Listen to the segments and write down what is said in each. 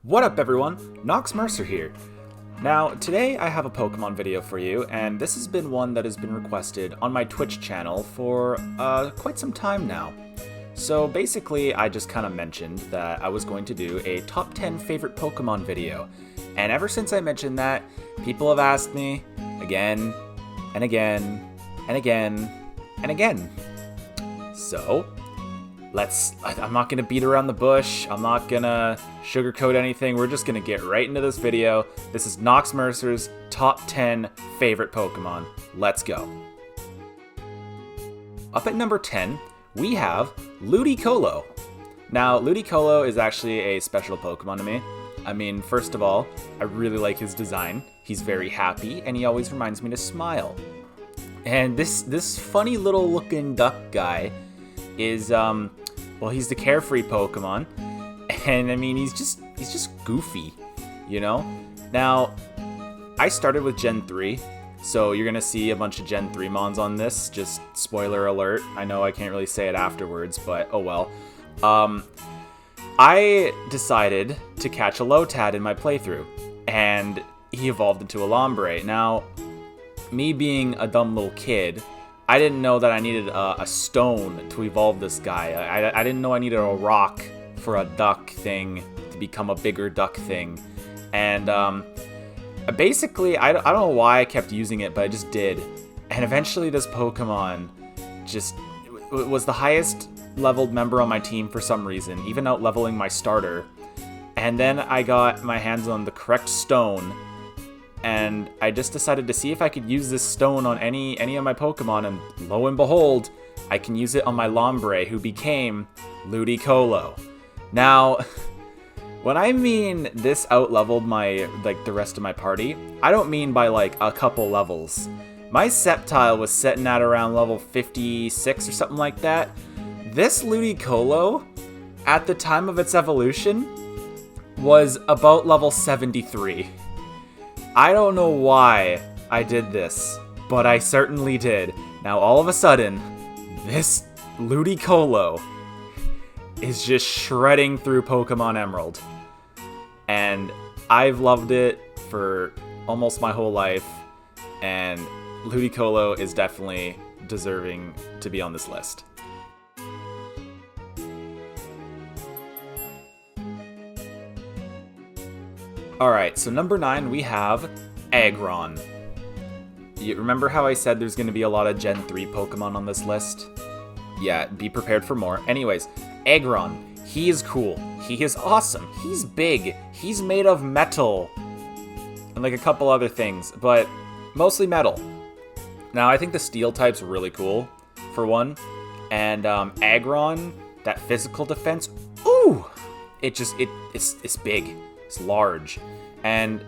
What up everyone, Nox Mercer here. Now, today I have a Pokemon video for you, and this has been one that has been requested on my Twitch channel for quite some time now. So basically, I just kind of mentioned that I was going to do a top 10 favorite Pokemon video, and ever since I mentioned that, people have asked me again, and again, and again, and again. So, I'm not going to beat around the bush, I'm not going to sugarcoat anything, we're just going to get right into this video. This is Nox Mercer's top 10 favorite Pokemon. Let's go. Up at number 10, we have Looty Colo. Now, Looty Colo is actually a special Pokemon to me. I mean, first of all, I really like his design. He's very happy, and he always reminds me to smile. And this funny little looking duck guy is, well, he's the carefree Pokemon, and I mean, he's just goofy, you know? Now, I started with Gen 3, so you're gonna see a bunch of Gen 3 mons on this, just spoiler alert. I know I can't really say it afterwards, but oh well. I decided to catch a Lotad in my playthrough, and he evolved into a Lombre. Now, me being a dumb little kid, I didn't know that I needed a stone to evolve this guy. I didn't know I needed a rock for a duck thing to become a bigger duck thing. And basically, I don't know why I kept using it, but I just did. And eventually this Pokemon just was the highest leveled member on my team for some reason, even out leveling my starter. And then I got my hands on the correct stone, and I just decided to see if I could use this stone on any of my Pokemon, and lo and behold, I can use it on my Lombre, who became Looty Colo. Now, when I mean this out-leveled the rest of my party, I don't mean by like a couple levels. My Sceptile was sitting at around level 56 or something like that. This Looty Colo, at the time of its evolution, was about level 73. I don't know why I did this, but I certainly did. Now all of a sudden, this Looty Colo is just shredding through Pokemon Emerald. And I've loved it for almost my whole life, and Looty Colo is definitely deserving to be on this list. Alright, so number 9 we have Agron. You remember how I said there's going to be a lot of Gen 3 Pokemon on this list? Yeah, be prepared for more. Anyways, Agron, he is cool. He is awesome. He's big. He's made of metal. And like a couple other things, but mostly metal. Now, I think the steel type's really cool, for one. And Agron, that physical defense, ooh! It's big. It's large. And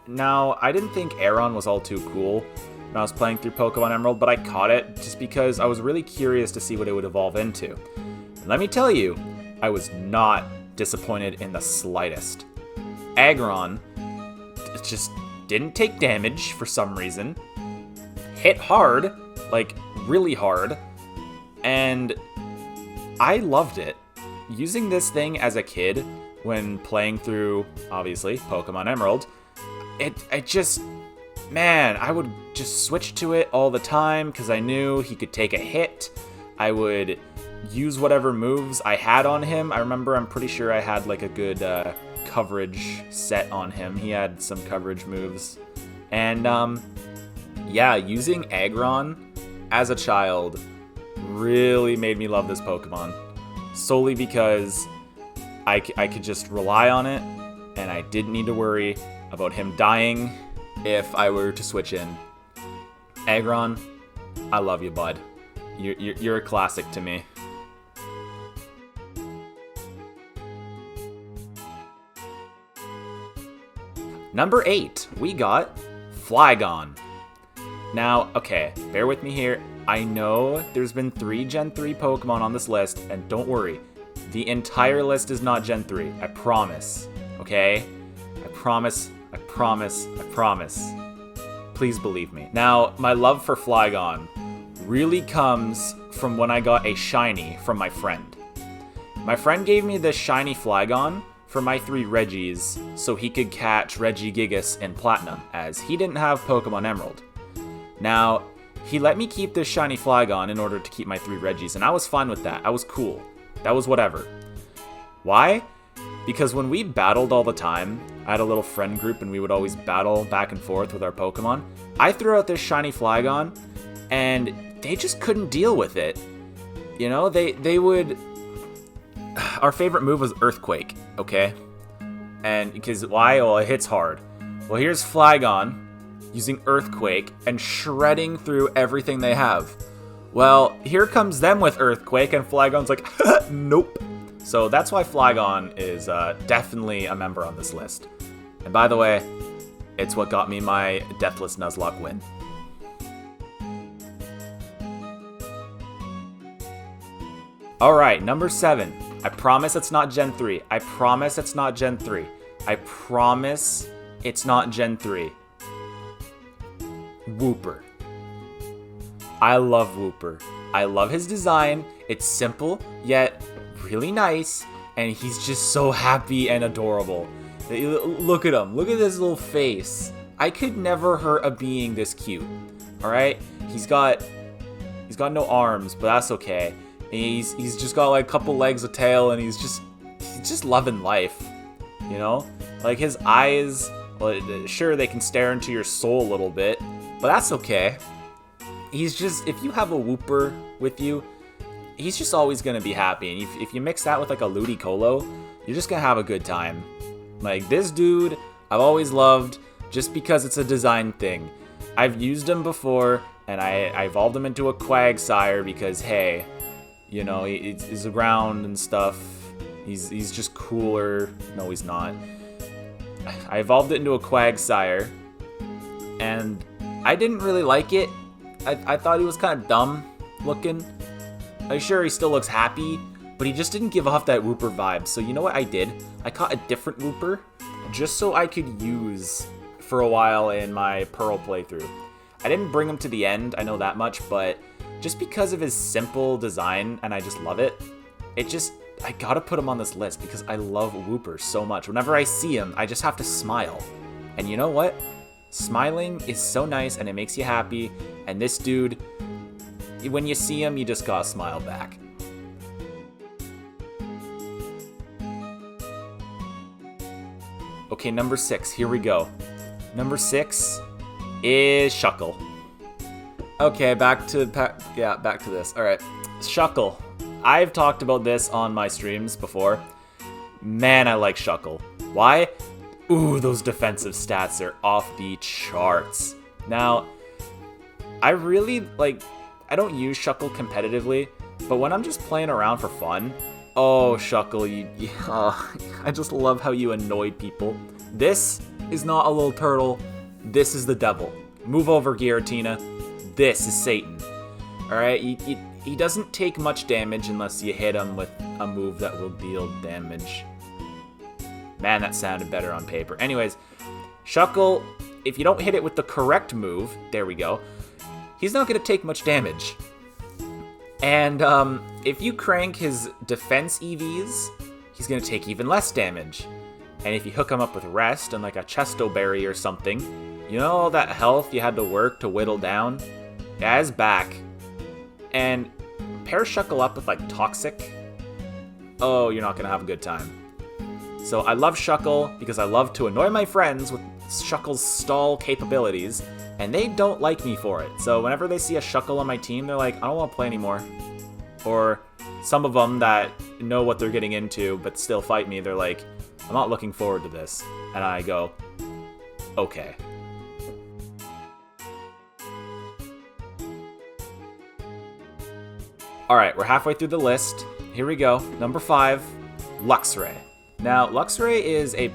now, I didn't think Aron was all too cool when I was playing through Pokemon Emerald, but I caught it just because I was really curious to see what it would evolve into. And let me tell you, I was not disappointed in the slightest. Agron just didn't take damage for some reason, hit hard, like really hard, and I loved it. Using this thing as a kid, when playing through, obviously, Pokemon Emerald, I would just switch to it all the time because I knew he could take a hit. I would use whatever moves I had on him. I'm pretty sure I had like a good coverage set on him. He had some coverage moves. And yeah, using Agron as a child really made me love this Pokemon. Solely because I could just rely on it, and I didn't need to worry about him dying if I were to switch in. Agron, I love you, bud. You're a classic to me. Number 8, we got Flygon. Now, okay, bear with me here. I know there's been 3 Gen 3 Pokemon on this list, and don't worry. The entire list is not Gen 3. I promise. Okay? I promise. I promise. I promise. Please believe me. Now, my love for Flygon really comes from when I got a shiny from my friend. My friend gave me this shiny Flygon for my 3 Reggies so he could catch Regigigas in Platinum, as he didn't have Pokemon Emerald. Now, he let me keep this shiny Flygon in order to keep my 3 Reggies, and I was fine with that. I was cool. That was whatever. Why? Because when we battled all the time, I had a little friend group and we would always battle back and forth with our Pokemon. I threw out this shiny Flygon, and they just couldn't deal with it. You know, they would... Our favorite move was Earthquake, okay? And because why? Well, it hits hard. Well, here's Flygon using Earthquake and shredding through everything they have. Well, here comes them with Earthquake, and Flygon's like, nope. So that's why Flygon is definitely a member on this list. And by the way, it's what got me my Deathless Nuzlocke win. Alright, number 7. I promise it's not Gen 3. I promise it's not Gen 3. I promise it's not Gen 3. Wooper. I love Wooper. I love his design. It's simple, yet really nice, and he's just so happy and adorable. Look at him. Look at his little face. I could never hurt a being this cute. Alright? He's got no arms, but that's okay. He's just got like a couple legs, a tail, and he's just loving life. You know? Like his eyes, well, sure they can stare into your soul a little bit, but that's okay. He's just, if you have a Wooper with you, he's just always gonna be happy. And if you mix that with like a Looty Colo, you're just gonna have a good time. Like this dude, I've always loved just because it's a design thing. I've used him before, and I evolved him into a Quagsire because, hey, you know, he's around and stuff. He's just cooler. No, he's not. I evolved it into a Quagsire, and I didn't really like it. I thought he was kind of dumb looking. I'm sure he still looks happy, but he just didn't give off that Wooper vibe. So you know what I did? I caught a different Wooper just so I could use for a while in my Pearl playthrough. I didn't bring him to the end, I know that much, but just because of his simple design, and I just love it, I gotta put him on this list because I love Wooper so much. Whenever I see him, I just have to smile. And you know what? Smiling is so nice and it makes you happy, and this dude, when you see him, you just gotta smile back. Okay, number 6, here we go. Number 6 is Shuckle. Okay, back to this. Alright, Shuckle. I've talked about this on my streams before. Man, I like Shuckle. Why? Ooh, those defensive stats are off the charts. Now, I really, I don't use Shuckle competitively, but when I'm just playing around for fun, oh, Shuckle, I just love how you annoy people. This is not a little turtle. This is the devil. Move over, Giratina. This is Satan. Alright, he doesn't take much damage unless you hit him with a move that will deal damage. Man, that sounded better on paper. Anyways, Shuckle, if you don't hit it with the correct move, there we go, he's not going to take much damage. And if you crank his defense EVs, he's going to take even less damage. And if you hook him up with Rest and like a Chesto Berry or something, you know all that health you had to work to whittle down? Yeah, it's back. And pair Shuckle up with like Toxic. Oh, you're not going to have a good time. So I love Shuckle because I love to annoy my friends with Shuckle's stall capabilities, and they don't like me for it. So whenever they see a Shuckle on my team, they're like, I don't want to play anymore. Or some of them that know what they're getting into but still fight me, they're like, I'm not looking forward to this. And I go, okay. Alright, we're halfway through the list. Here we go. Number 5, Luxray. Now, Luxray is a,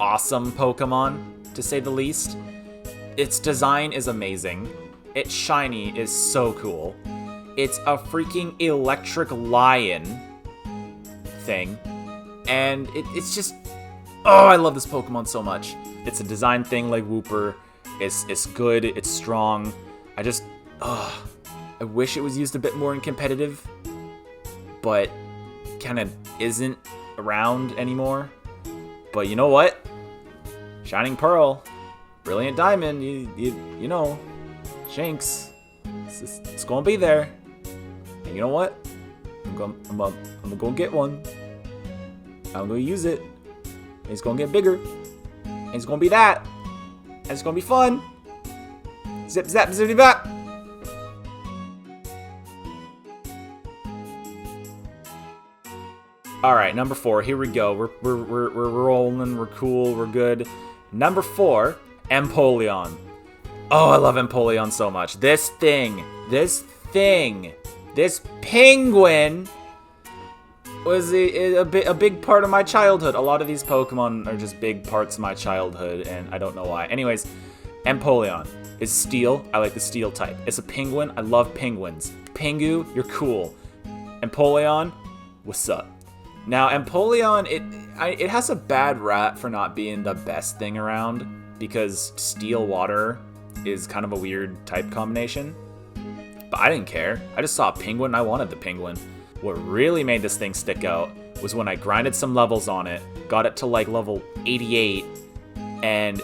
awesome Pokemon, to say the least. Its design is amazing. Its shiny is so cool. It's a freaking electric lion thing. And it's just... Oh, I love this Pokemon so much. It's a design thing like Wooper. It's good. It's strong. I wish it was used a bit more in competitive. But kind of isn't. around anymore. But you know what? Shining Pearl, Brilliant Diamond, you know, Shanks, it's gonna be there. And you know what? I'm gonna go get one. I'm gonna use it. And it's gonna get bigger. And it's gonna be that. And it's gonna be fun. Zip zap zippity bap. All right, number 4. Here we go. We're rolling. We're cool. We're good. Number 4, Empoleon. Oh, I love Empoleon so much. This penguin was a big part of my childhood. A lot of these Pokemon are just big parts of my childhood, and I don't know why. Anyways, Empoleon is steel. I like the steel type. It's a penguin. I love penguins. Pingu, you're cool. Empoleon, what's up? Now, Empoleon, it has a bad rap for not being the best thing around because steel water is kind of a weird type combination. But I didn't care. I just saw a penguin and I wanted the penguin. What really made this thing stick out was when I grinded some levels on it, got it to like level 88, and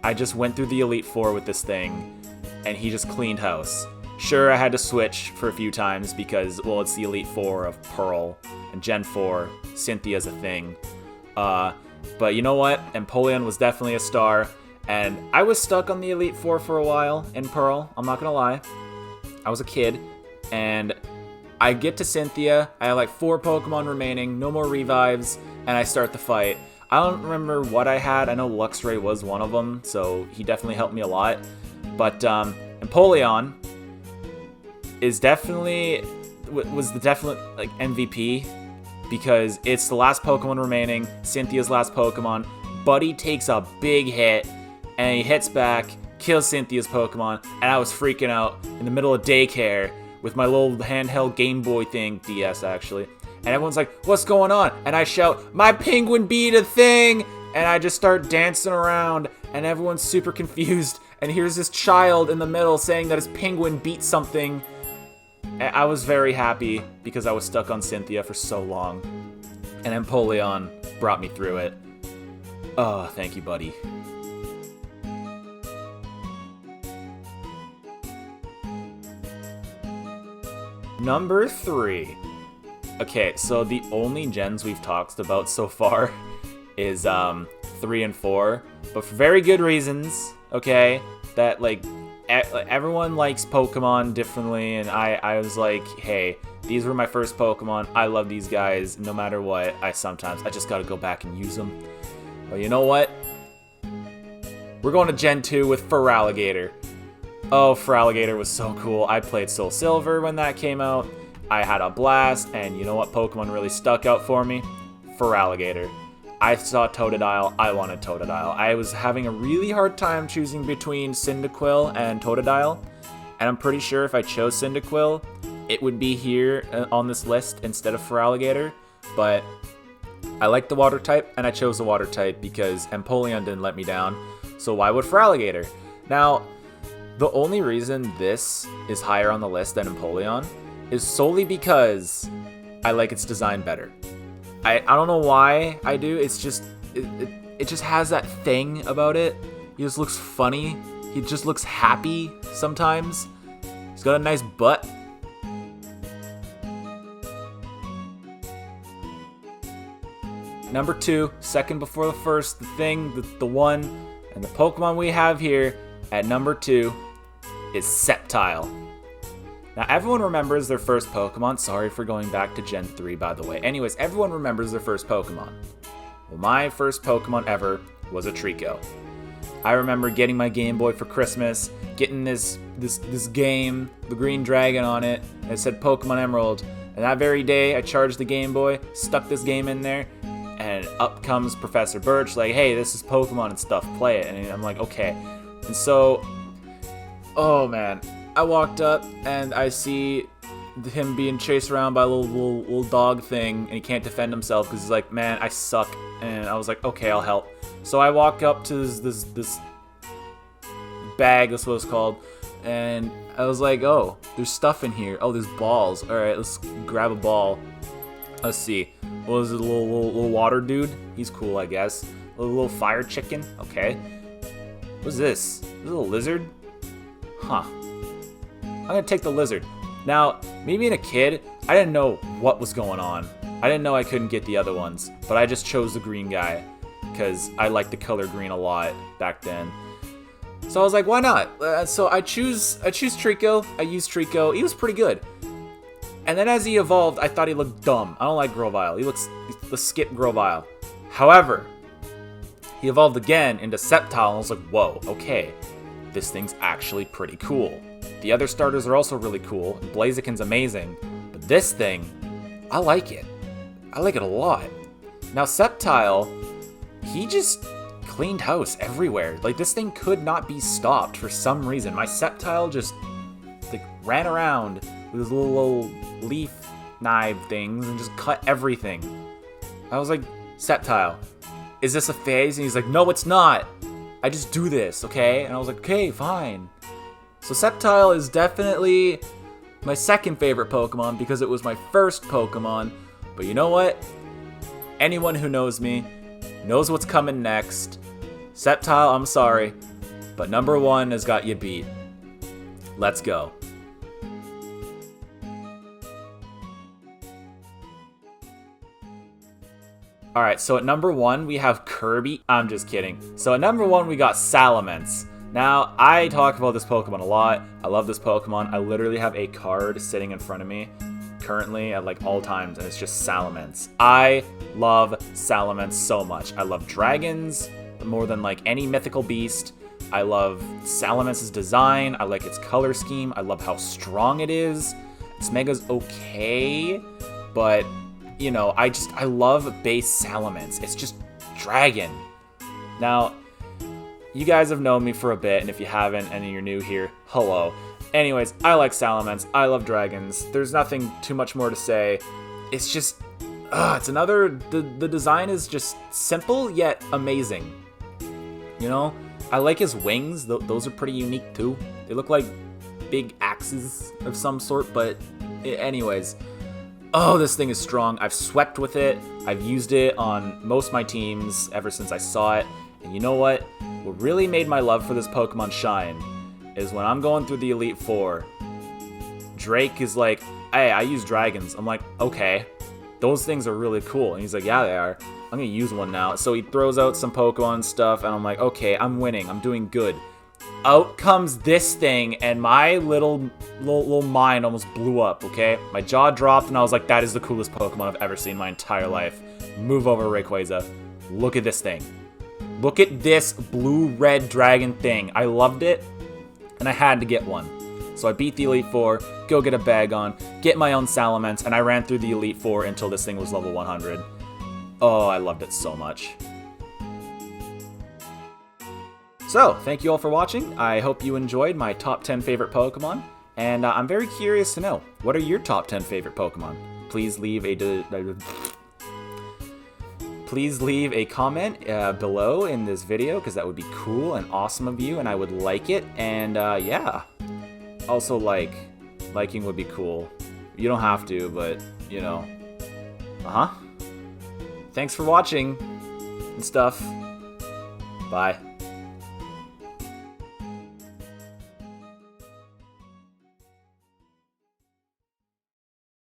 I just went through the Elite Four with this thing, and he just cleaned house. Sure, I had to switch for a few times because, well, it's the Elite Four of Pearl, and Gen 4, Cynthia's a thing. But you know what? Empoleon was definitely a star, and I was stuck on the Elite Four for a while in Pearl, I'm not gonna lie. I was a kid, and I get to Cynthia, I have like 4 Pokemon remaining, no more revives, and I start the fight. I don't remember what I had. I know Luxray was one of them, so he definitely helped me a lot. But Empoleon is was the definite like MVP because it's the last Pokemon remaining, Cynthia's last Pokemon. Buddy takes a big hit, and he hits back, kills Cynthia's Pokemon, and I was freaking out in the middle of daycare with my little handheld Game Boy thing, DS actually. And everyone's like, what's going on? And I shout, my penguin beat a thing! And I just start dancing around, and everyone's super confused. And here's this child in the middle saying that his penguin beat something. And I was very happy because I was stuck on Cynthia for so long. And Empoleon brought me through it. Oh, thank you, buddy. Number 3. Okay, so the only gens we've talked about so far is 3 and 4, but for very good reasons, okay? That, like, everyone likes Pokemon differently, and I was like, hey, these were my first Pokemon. I love these guys. No matter what, I just gotta go back and use them. Well, you know what? We're going to Gen 2 with Feraligatr. Oh, Feraligatr was so cool. I played Soul Silver when that came out. I had a blast, and you know what Pokemon really stuck out for me? Feraligatr. I saw Totodile, I wanted Totodile. I was having a really hard time choosing between Cyndaquil and Totodile, and I'm pretty sure if I chose Cyndaquil, it would be here on this list instead of Feraligatr, but I like the water type, and I chose the water type because Empoleon didn't let me down, so why would Feraligatr? Now, the only reason this is higher on the list than Empoleon is solely because I like its design better. I don't know why I do. It's just it just has that thing about it. He just looks funny. He just looks happy sometimes. He's got a nice butt. Number 2, second before the first, the thing, the one, and the Pokemon we have here at number 2 is Sceptile. Now, everyone remembers their first Pokemon. Sorry for going back to Gen 3, by the way. Anyways, everyone remembers their first Pokemon. Well, my first Pokemon ever was a Trico. I remember getting my Game Boy for Christmas, getting this game, the green dragon on it, and it said Pokemon Emerald. And that very day, I charged the Game Boy, stuck this game in there, and up comes Professor Birch, like, hey, this is Pokemon and stuff, play it. And I'm like, okay. And so, oh man. I walked up and I see him being chased around by a little dog thing, and he can't defend himself because he's like, man, I suck. And I was like, okay, I'll help. So I walk up to this bag, that's what it's called, and I was like, oh, there's stuff in here. Oh, there's balls. All right, let's grab a ball. Let's see. What was it, a little water dude? He's cool, I guess. A little fire chicken. Okay. What's this? Is this a lizard? Huh. I'm gonna take the lizard. Now, me being a kid, I didn't know what was going on. I didn't know I couldn't get the other ones, but I just chose the green guy because I liked the color green a lot back then. So I was like, why not? So I choose Trico. I use Trico. He was pretty good. And then as he evolved, I thought he looked dumb. I don't like Grovyle. Let's skip Grovyle. However, he evolved again into Sceptile, and I was like, whoa, okay. This thing's actually pretty cool. The other starters are also really cool, and Blaziken's amazing. But this thing, I like it. I like it a lot. Now Sceptile, he just cleaned house everywhere. Like, this thing could not be stopped for some reason. My Sceptile just like ran around with his little leaf knife things and just cut everything. I was like, Sceptile, is this a phase? And he's like, no, it's not. I just do this, okay? And I was like, okay, fine. So Sceptile is definitely my second favorite Pokemon because it was my first Pokemon. But you know what? Anyone who knows me knows what's coming next. Sceptile, I'm sorry, but number 1 has got you beat. Let's go. Alright, so at number 1 we have Kirby. I'm just kidding. So at number 1 we got Salamence. Now, I talk about this Pokemon a lot. I love this Pokemon. I literally have a card sitting in front of me currently at like all times, and it's just Salamence. I love Salamence so much. I love dragons more than like any mythical beast. I love Salamence's design. I like its color scheme. I love how strong it is. Its mega's okay, but you know, I love base Salamence. It's just dragon. Now, you guys have known me for a bit, and if you haven't and you're new here, hello. Anyways, I like Salamence. I love dragons. There's nothing too much more to say. It's just, it's another, the design is just simple yet amazing. You know, I like his wings. Those are pretty unique too. They look like big axes of some sort, but anyways. Oh, this thing is strong. I've swept with it. I've used it on most of my teams ever since I saw it. And you know what? What really made my love for this Pokemon shine is when I'm going through the Elite Four, Drake is like, hey, I use dragons. I'm like, okay, those things are really cool. And he's like, yeah, they are. I'm going to use one now. So he throws out some Pokemon stuff, and I'm like, okay, I'm winning. I'm doing good. Out comes this thing, and my little mind almost blew up, okay? My jaw dropped, and I was like, that is the coolest Pokemon I've ever seen in my entire life. Move over, Rayquaza. Look at this thing. Look at this blue-red dragon thing. I loved it, and I had to get one. So I beat the Elite Four, go get a Bagon, get my own Salamence, and I ran through the Elite Four until this thing was level 100. Oh, I loved it so much. So, thank you all for watching. I hope you enjoyed my top 10 favorite Pokemon, and I'm very curious to know, what are your top 10 favorite Pokemon? Please leave a comment below in this video, because that would be cool and awesome of you, and I would like it. And yeah, also liking would be cool. You don't have to, but you know, thanks for watching and stuff. Bye.